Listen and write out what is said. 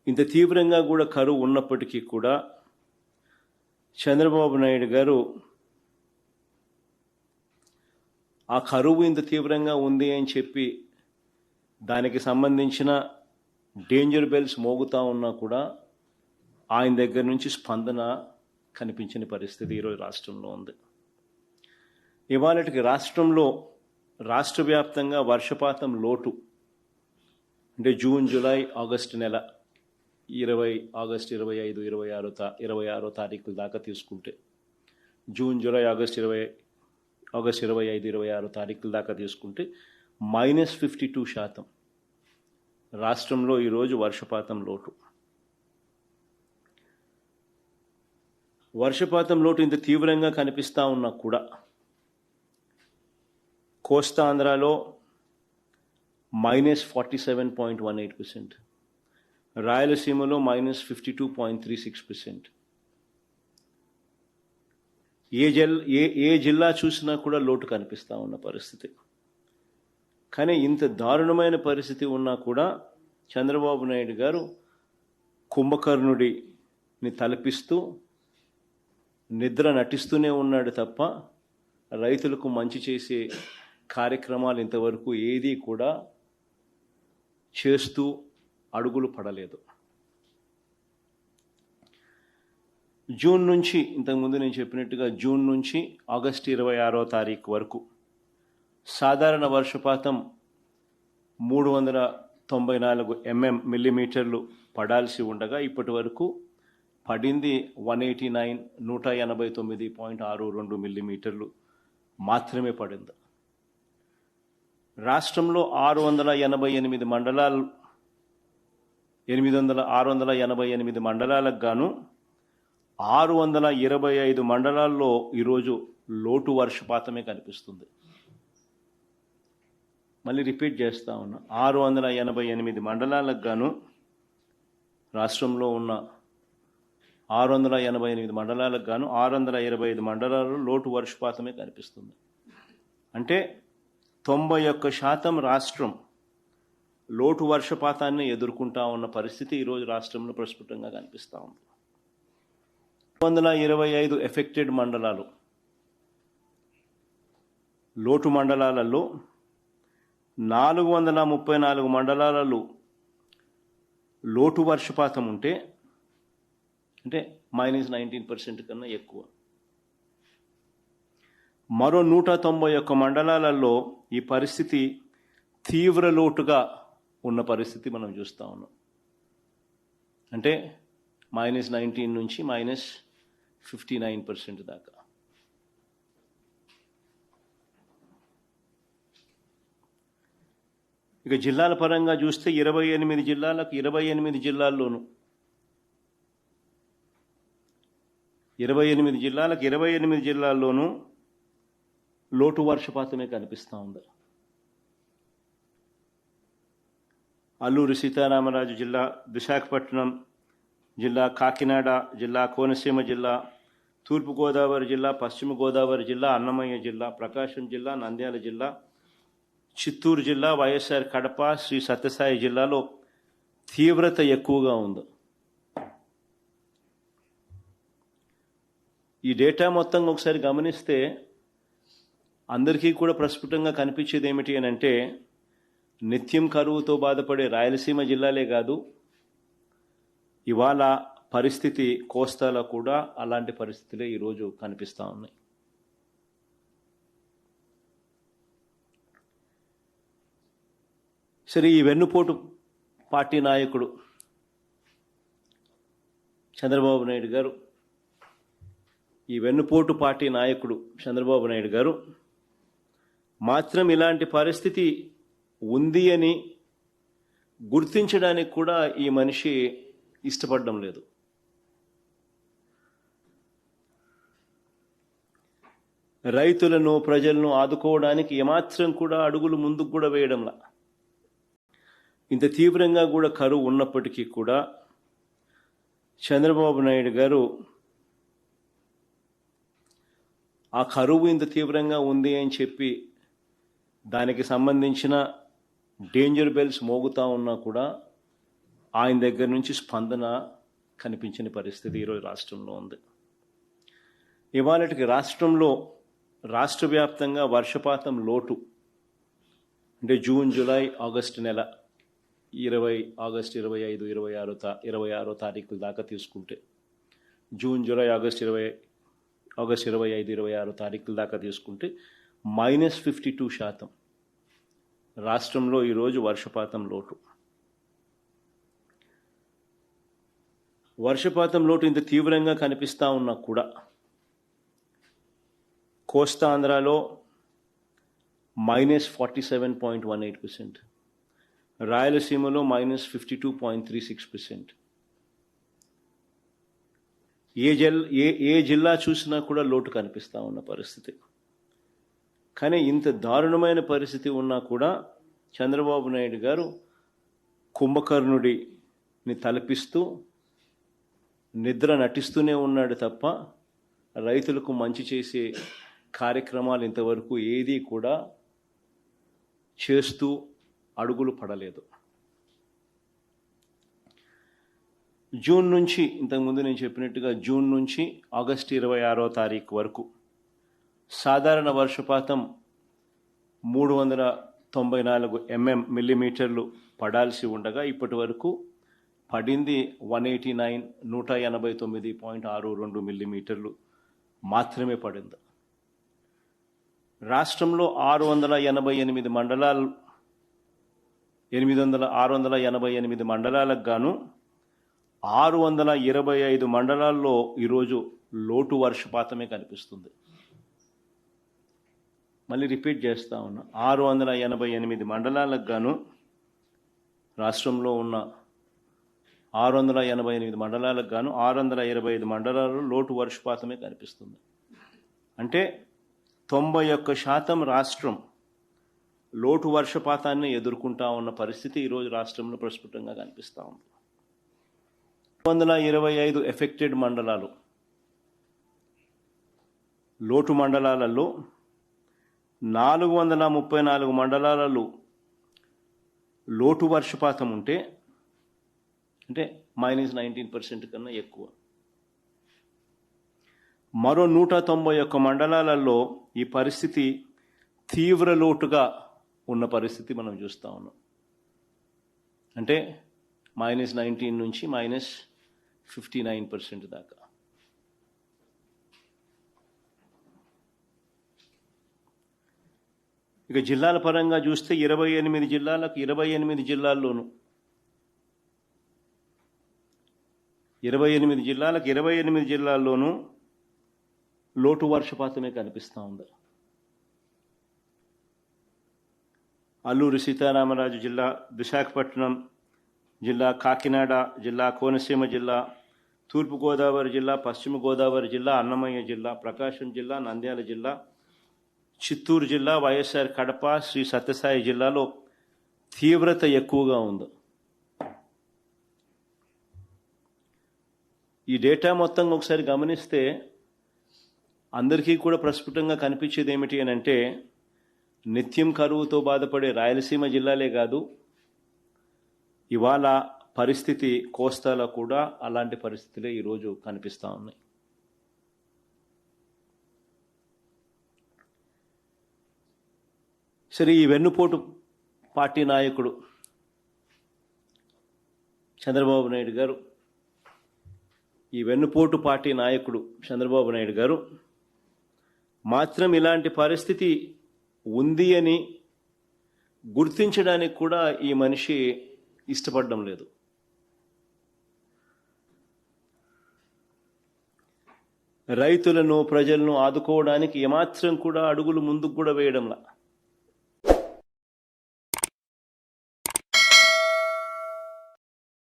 ఇంత తీవ్రంగా కూడా కరువు ఉన్నప్పటికీ కూడా చంద్రబాబు నాయుడు గారు ఆ కరువు ఇంత తీవ్రంగా ఉంది అని చెప్పి దానికి సంబంధించిన డేంజర్ బెల్స్ మోగుతూ ఉన్నా కూడా ఆయన దగ్గర నుంచి స్పందన కనిపించని పరిస్థితి ఈరోజు రాష్ట్రంలో ఉంది. ఇవాళకి రాష్ట్ర వ్యాప్తంగా వర్షపాతం లోటు అంటే జూన్, జూలై, ఆగస్టు నెల ఆగస్టు 25, 26 తారీఖుల దాకా తీసుకుంటే జూన్, జూలై, ఆగస్టు 25, 26 తారీఖుల దాకా తీసుకుంటే -52% రాష్ట్రంలో ఈరోజు వర్షపాతం లోటు. వర్షపాతం లోటు ఇంత తీవ్రంగా కనిపిస్తూ ఉన్నా కూడా కోస్తాంధ్రలో -47.18%, రాయలసీమలో -52.36%. ఏ జిల్లా చూసినా కూడా లోటు కనిపిస్తూ ఉన్న పరిస్థితి. కానీ ఇంత దారుణమైన పరిస్థితి ఉన్నా కూడా చంద్రబాబు నాయుడు గారు కుంభకర్ణుడిని తలపిస్తూ నిద్ర నటిస్తూనే ఉన్నాడు తప్ప రైతులకు మంచి చేసే కార్యక్రమాలు ఇంతవరకు ఏదీ కూడా చేస్తూ అడుగులు పడలేదు. జూన్ నుంచి, ఇంతకుముందు నేను చెప్పినట్టుగా జూన్ నుంచి ఆగస్టు 26వ తారీఖు వరకు సాధారణ వర్షపాతం 394 మిల్లీమీటర్లు పడాల్సి ఉండగా ఇప్పటి వరకు పడింది 189.62 మిల్లీమీటర్లు మాత్రమే పడింది. రాష్ట్రంలో 688 మండలాలకు గాను 625 మండలాల్లో ఈరోజు లోటు వర్షపాతమే కనిపిస్తుంది. మళ్ళీ రిపీట్ చేస్తా ఉన్నా, 688 మండలాలకు గాను రాష్ట్రంలో ఉన్న 688 మండలాలకు గాను 625 మండలాల్లో లోటు వర్షపాతమే కనిపిస్తుంది. అంటే 91% రాష్ట్రం లోటు వర్షపాతాన్ని ఎదుర్కొంటా ఉన్న పరిస్థితి ఈరోజు రాష్ట్రంలో ప్రస్ఫుటంగా కనిపిస్తూ ఉంది. 125 ఎఫెక్టెడ్ మండలాలు, లోటు మండలాలలో 434 మండలాలలో లోటు వర్షపాతం ఉంటే అంటే -19% కన్నా ఎక్కువ. మరో 191 మండలాలలో ఈ పరిస్థితి తీవ్ర లోటుగా ఉన్న పరిస్థితి మనం చూస్తూ ఉన్నాం. అంటే -19 నుంచి -59% దాకా. ఇక జిల్లాల పరంగా చూస్తే 28 జిల్లాలకు 28 జిల్లాల్లోనూ 28 జిల్లాలకు 28 జిల్లాల్లోనూ లోటు వర్షపాతమే కనిపిస్తూ ఉంది. అల్లూరి సీతారామరాజు జిల్లా, విశాఖపట్నం జిల్లా, కాకినాడ జిల్లా, కోనసీమ జిల్లా, తూర్పుగోదావరి జిల్లా, పశ్చిమ గోదావరి జిల్లా, అన్నమయ్య జిల్లా, ప్రకాశం జిల్లా, నంద్యాల జిల్లా, చిత్తూరు జిల్లా, వైఎస్ఆర్ కడప, శ్రీ సత్యసాయి జిల్లాలో తీవ్రత ఎక్కువగా ఉంది. ఈ డేటా మొత్తం ఒకసారి గమనిస్తే అందరికీ కూడా ప్రస్ఫుటంగా కనిపించేది ఏమిటి అని అంటే, నిత్యం కరువుతో బాధపడే రాయలసీమ జిల్లాలే కాదు, ఇవాళ పరిస్థితి కోస్తాలో కూడా అలాంటి పరిస్థితులే ఈరోజు కనిపిస్తూ ఉన్నాయి. సరే, ఈ వెన్నుపోటు పార్టీ నాయకుడు చంద్రబాబు నాయుడు గారు, ఈ వెన్నుపోటు పార్టీ నాయకుడు చంద్రబాబు నాయుడు గారు మాత్రం ఇలాంటి పరిస్థితి ఉంది అని గుర్తించడానికి కూడా ఈ మనిషి ఇష్టపడడం లేదు. రైతులను, ప్రజలను ఆదుకోవడానికి ఏమాత్రం కూడా అడుగులు ముందుకు కూడా వేయడంలా. ఇంత తీవ్రంగా కూడా కరువు ఉన్నప్పటికీ కూడా చంద్రబాబు నాయుడు గారు ఆ కరువు ఇంత తీవ్రంగా ఉంది అని చెప్పి దానికి సంబంధించిన డేంజర్ బెల్స్ మోగుతూ ఉన్నా కూడా ఆయన దగ్గర నుంచి స్పందన కనిపించని పరిస్థితి ఈరోజు రాష్ట్రంలో ఉంది. ఇవాళకి రాష్ట్ర వ్యాప్తంగా వర్షపాతం లోటు అంటే జూన్, జూలై, ఆగస్టు నెల 25, 26 తారీఖుల దాకా తీసుకుంటే జూన్, జూలై, ఆగస్టు 25, 26 తారీఖుల దాకా తీసుకుంటే -52% రాష్ట్రంలో ఈరోజు వర్షపాతం లోటు. వర్షపాతం లోటు ఇంత తీవ్రంగా కనిపిస్తూ ఉన్నా కూడా కోస్తాంధ్రలో -47.18%, రాయలసీమలో -52.36%. ఏ జిల్లా చూసినా కూడా లోటు కనిపిస్తూ ఉన్న పరిస్థితి. కానీ ఇంత దారుణమైన పరిస్థితి ఉన్నా కూడా చంద్రబాబు నాయుడు గారు కుంభకర్ణుడిని తలపిస్తూ నిద్ర నటిస్తూనే ఉన్నాడు తప్ప రైతులకు మంచి చేసే కార్యక్రమాలు ఇంతవరకు ఏదీ కూడా చేస్తూ అడుగులు పడలేదు. జూన్ నుంచి, ఇంతకుముందు నేను చెప్పినట్టుగా జూన్ నుంచి ఆగస్టు 26వ తారీఖు వరకు సాధారణ వర్షపాతం 394 మిల్లీమీటర్లు పడాల్సి ఉండగా ఇప్పటి వరకు పడింది 189.62 మిల్లీమీటర్లు మాత్రమే పడింది. రాష్ట్రంలో 688 మండలాలకు గాను 625 మండలాల్లో ఈరోజు లోటు వర్షపాతమే కనిపిస్తుంది. మళ్ళీ రిపీట్ చేస్తా ఉన్నా, 688 మండలాలకు గాను రాష్ట్రంలో ఉన్న 688 మండలాలకు గాను 625 మండలాల్లో లోటు వర్షపాతమే కనిపిస్తుంది. అంటే 91% రాష్ట్రం లోటు వర్షపాతాన్ని ఎదుర్కొంటా ఉన్న పరిస్థితి ఈరోజు రాష్ట్రంలో ప్రస్ఫుటంగా కనిపిస్తూ ఉంది. 225 ఎఫెక్టెడ్ మండలాలు, లోటు మండలాలలో 434 మండలాలలో లోటు వర్షపాతం ఉంటే అంటే -19% కన్నా ఎక్కువ. మరో 191 మండలాలలో ఈ పరిస్థితి తీవ్ర లోటుగా ఉన్న పరిస్థితి మనం చూస్తూ ఉన్నాం. అంటే -19 నుంచి -59% దాకా. ఇక జిల్లాల పరంగా చూస్తే 28 జిల్లాలకు 28 జిల్లాల్లోనూ 28 జిల్లాలకు 28 జిల్లాల్లోనూ లోటు వర్షపాతమే కనిపిస్తూ ఉంది. అల్లూరి సీతారామరాజు జిల్లా, విశాఖపట్నం జిల్లా, కాకినాడ జిల్లా, కోనసీమ జిల్లా, తూర్పుగోదావరి జిల్లా, పశ్చిమ గోదావరి జిల్లా, అన్నమయ్య జిల్లా, ప్రకాశం జిల్లా, నంద్యాల జిల్లా, చిత్తూరు జిల్లా, వైఎస్ఆర్ కడప, శ్రీ సత్యసాయి జిల్లాలో తీవ్రత ఎక్కువగా ఉంది. ఈ డేటా మొత్తం ఒకసారి గమనిస్తే అందరికీ కూడా ప్రస్ఫుటంగా కనిపించేది ఏమిటి అని అంటే, నిత్యం కరువుతో బాధపడే రాయలసీమ జిల్లాలే కాదు, ఇవాళ పరిస్థితి కోస్తాలో కూడా అలాంటి పరిస్థితులే ఈరోజు కనిపిస్తూ ఉన్నాయి. సరే, ఈ వెన్నుపోటు పార్టీ నాయకుడు చంద్రబాబు నాయుడు గారు, ఈ వెన్నుపోటు పార్టీ నాయకుడు చంద్రబాబు నాయుడు గారు మాత్రం ఇలాంటి పరిస్థితి ఉంది అని గుర్తించడానికి కూడా ఈ మనిషి ఇష్టపడడం లేదు. రైతులను, ప్రజలను ఆదుకోవడానికి ఏమాత్రం కూడా అడుగులు ముందుకు కూడా వేయడంలా.